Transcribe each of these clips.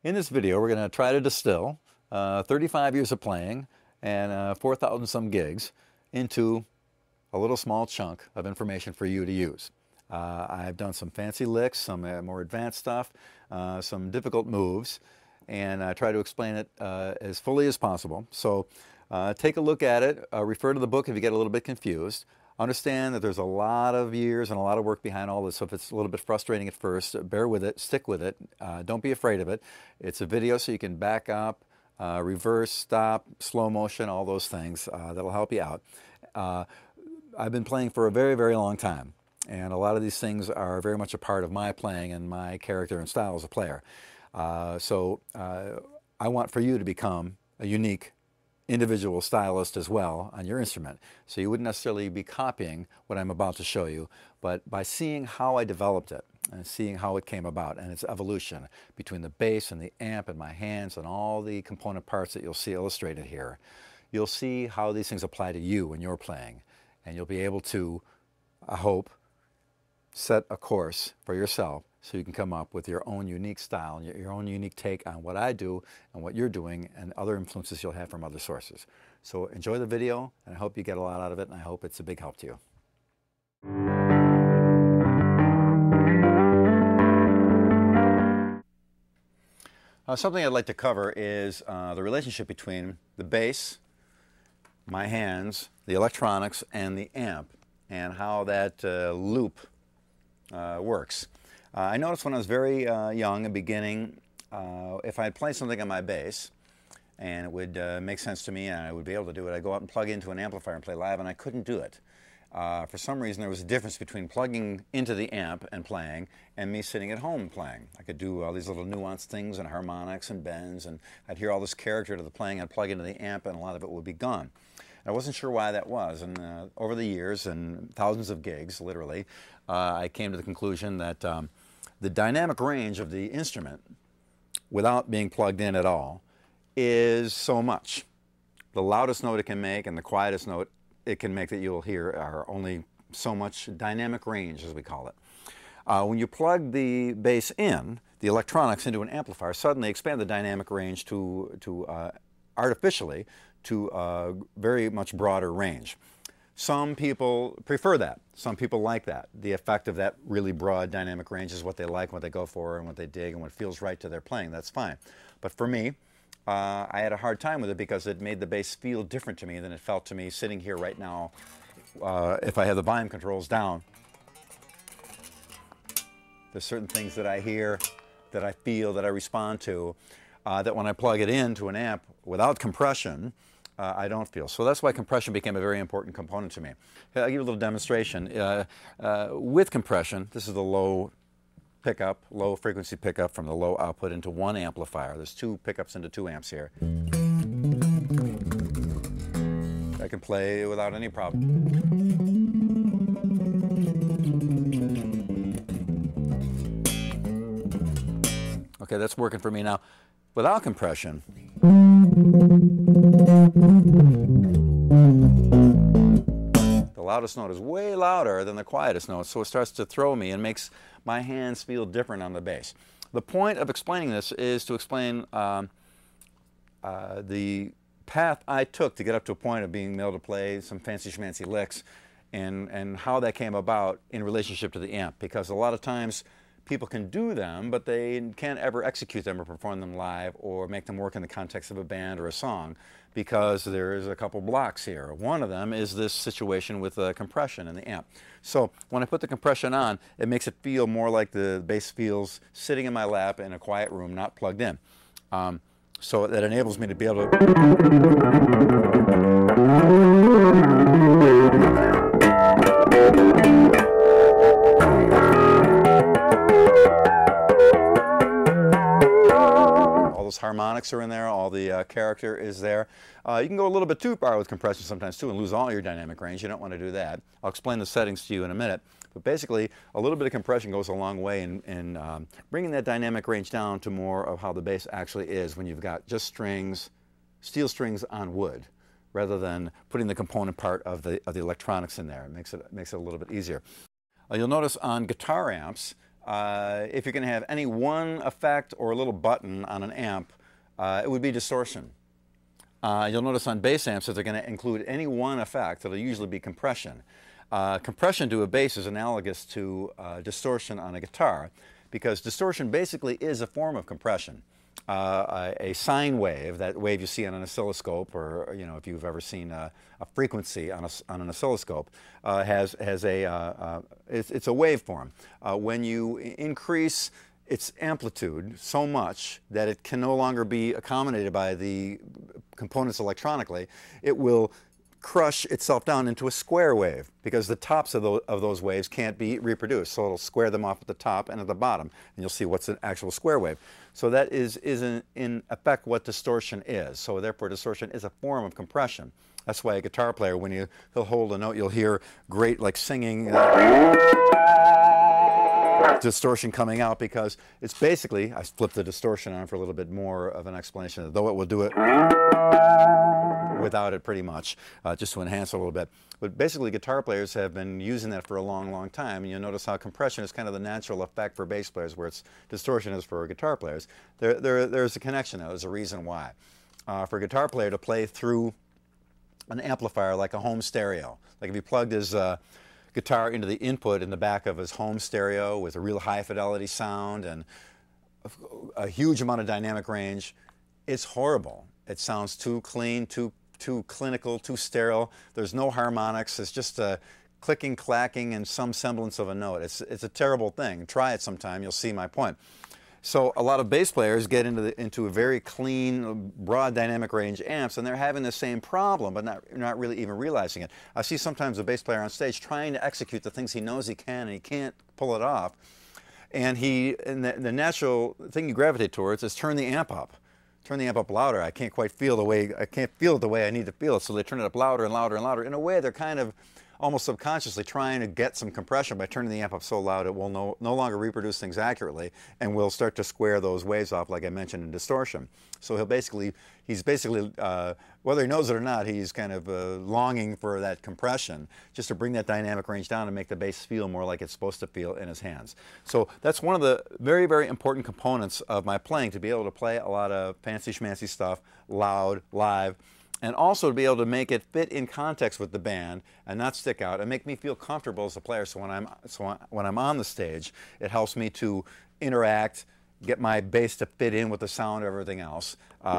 In this video, we're going to try to distill 35 years of playing and 4,000 some gigs into a little small chunk of information for you to use. I've done some fancy licks, some more advanced stuff, some difficult moves, and I try to explain it as fully as possible. So take a look at it, refer to the book if you get a little bit confused. Understand that there's a lot of years and a lot of work behind all this, so if it's a little bit frustrating at first, bear with it, stick with it, don't be afraid of it. It's a video so you can back up, reverse, stop, slow motion, all those things that'll help you out. I've been playing for a very, very long time, and a lot of these things are very much a part of my playing and my character and style as a player. So I want for you to become a unique individual stylist as well on your instrument. So you wouldn't necessarily be copying what I'm about to show you, but by seeing how I developed it and seeing how it came about and its evolution between the bass and the amp and my hands and all the component parts that you'll see illustrated here, you'll see how these things apply to you when you're playing, and you'll be able to, I hope, set a course for yourself so you can come up with your own unique style and your own unique take on what I do and what you're doing and other influences you'll have from other sources. So enjoy the video, and I hope you get a lot out of it, and I hope it's a big help to you. Something I'd like to cover is the relationship between the bass, my hands, the electronics, and the amp, and how that loop works. I noticed when I was very young and beginning, if I'd play something on my bass and it would make sense to me and I would be able to do it, I'd go out and plug into an amplifier and play live, and I couldn't do it. For some reason, there was a difference between plugging into the amp and playing and me sitting at home playing. I could do all these little nuanced things and harmonics and bends, and I'd hear all this character to the playing. I'd plug into the amp and a lot of it would be gone. I wasn't sure why that was, and over the years and thousands of gigs, literally, I came to the conclusion that the dynamic range of the instrument, without being plugged in at all, is so much. The loudest note it can make and the quietest note it can make that you'll hear are only so much dynamic range, as we call it. When you plug the bass in, the electronics into an amplifier, suddenly expand the dynamic range artificially to a very much broader range. Some people prefer that. Some people like that. The effect of that really broad dynamic range is what they like, what they go for, and what they dig, and what feels right to their playing. That's fine. But for me, I had a hard time with it because it made the bass feel different to me than it felt to me sitting here right now if I have the volume controls down. There's certain things that I hear, that I feel, that I respond to, that when I plug it into an amp without compression, I don't feel. So that's why compression became a very important component to me. I'll give you a little demonstration. With compression, this is the low pickup, low frequency pickup from the low output into one amplifier. There's two pickups into two amps here. I can play without any problem. Okay, that's working for me now. Without compression, the loudest note is way louder than the quietest note, so it starts to throw me and makes my hands feel different on the bass. The point of explaining this is to explain the path I took to get up to a point of being able to play some fancy schmancy licks, and how that came about in relationship to the amp, because a lot of times people can do them, but they can't ever execute them or perform them live or make them work in the context of a band or a song, because there's a couple blocks here. One of them is this situation with compression in the amp. So when I put the compression on, it makes it feel more like the bass feels sitting in my lap in a quiet room, not plugged in. So that enables me to be able to harmonics are in there, all the character is there. You can go a little bit too far with compression sometimes too and lose all your dynamic range. You don't want to do that. I'll explain the settings to you in a minute. But basically, a little bit of compression goes a long way in bringing that dynamic range down to more of how the bass actually is when you've got just strings, steel strings on wood, rather than putting the component part of the electronics in there. It makes it a little bit easier. You'll notice on guitar amps, if you're going to have any one effect or a little button on an amp, it would be distortion. You'll notice on bass amps that they're going to include any one effect. It'll usually be compression. Compression to a bass is analogous to distortion on a guitar, because distortion basically is a form of compression. A sine wave, that wave you see on an oscilloscope, or if you've ever seen a frequency on an oscilloscope, it's a waveform. When you increase its amplitude so much that it can no longer be accommodated by the components electronically, it will crush itself down into a square wave, because the tops of those waves can't be reproduced. So it'll square them off at the top and at the bottom, and you'll see what's an actual square wave. So that is in effect what distortion is. So therefore distortion is a form of compression. That's why a guitar player, when he'll hold a note, you'll hear great like singing distortion coming out, because it's basically, I flipped the distortion on for a little bit more of an explanation, though it will do it without it pretty much, just to enhance it a little bit. But basically guitar players have been using that for a long, long time, and you'll notice how compression is kind of the natural effect for bass players, where distortion is for guitar players. There's a connection, though. There's a reason why. For a guitar player to play through an amplifier like a home stereo, like if he plugged his guitar into the input in the back of his home stereo with a real high fidelity sound and a huge amount of dynamic range, it's horrible. It sounds too clean, too clinical, too sterile. There's no harmonics. It's just a clicking, clacking, and some semblance of a note. It's a terrible thing. Try it sometime. You'll see my point. So a lot of bass players get into a very clean, broad dynamic range amps, and they're having the same problem, but not really even realizing it. I see sometimes a bass player on stage trying to execute the things he knows he can, and he can't pull it off. And the natural thing you gravitate towards is turn the amp up. Turn the amp up louder. I can't feel it the way I need to feel it, so they turn it up louder and louder and louder. In a way, they're kind of almost subconsciously trying to get some compression by turning the amp up so loud it will no longer reproduce things accurately, and will start to square those waves off, like I mentioned in distortion. So he's basically, whether he knows it or not, he's kind of longing for that compression, just to bring that dynamic range down and make the bass feel more like it's supposed to feel in his hands. So that's one of the very, very important components of my playing, to be able to play a lot of fancy schmancy stuff, loud, live, and also to be able to make it fit in context with the band and not stick out, and make me feel comfortable as a player. So when I'm on the stage, it helps me to interact, get my bass to fit in with the sound of everything else. There's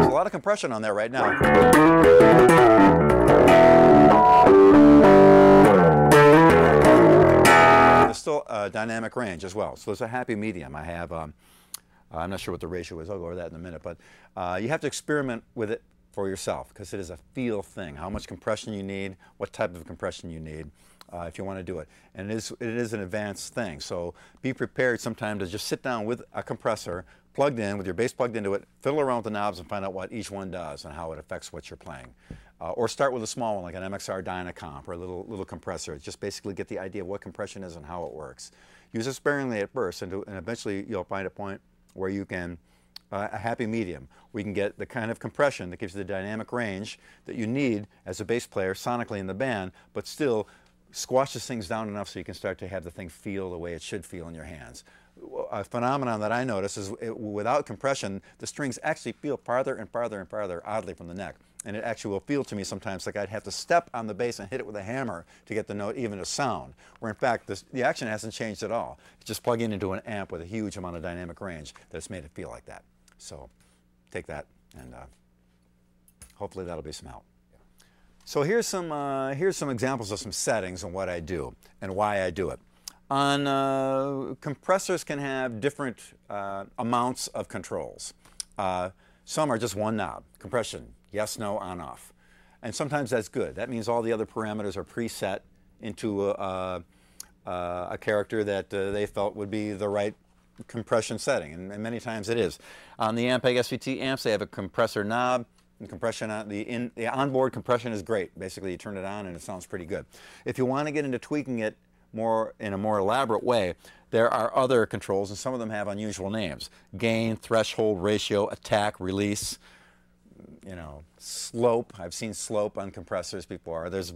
a lot of compression on there right now. There's still a dynamic range as well. So there's a happy medium. I have I'm not sure what the ratio is. I'll go over that in a minute. But you have to experiment with it for yourself, because it is a feel thing. How much compression you need, what type of compression you need, if you want to do it. And it is an advanced thing. So be prepared sometime to just sit down with a compressor plugged in, with your bass plugged into it, fiddle around with the knobs and find out what each one does and how it affects what you're playing. Or start with a small one like an MXR Dynacomp, or a little compressor. Just basically get the idea of what compression is and how it works. Use it sparingly at first, and eventually you'll find a point where you can, a happy medium, where you can get the kind of compression that gives you the dynamic range that you need as a bass player sonically in the band, but still squashes things down enough so you can start to have the thing feel the way it should feel in your hands. A phenomenon that I notice is without compression, the strings actually feel farther and farther and farther oddly from the neck. And it actually will feel to me sometimes like I'd have to step on the bass and hit it with a hammer to get the note even to sound, where in fact the action hasn't changed at all. It's just plugging into an amp with a huge amount of dynamic range that's made it feel like that. So take that, and hopefully that'll be some help. So here's some examples of some settings and what I do and why I do it. Compressors can have different amounts of controls. Some are just one knob, compression, yes, no, on, off. And sometimes that's good. That means all the other parameters are preset into a character that they felt would be the right compression setting, and many times it is. On the Ampeg SVT amps, they have a compressor knob, and compression on the onboard compression is great. Basically, you turn it on and it sounds pretty good. If you want to get into tweaking it in a more elaborate way, there are other controls, and some of them have unusual names: gain, threshold, ratio, attack, release. Slope. I've seen slope on compressors before. There's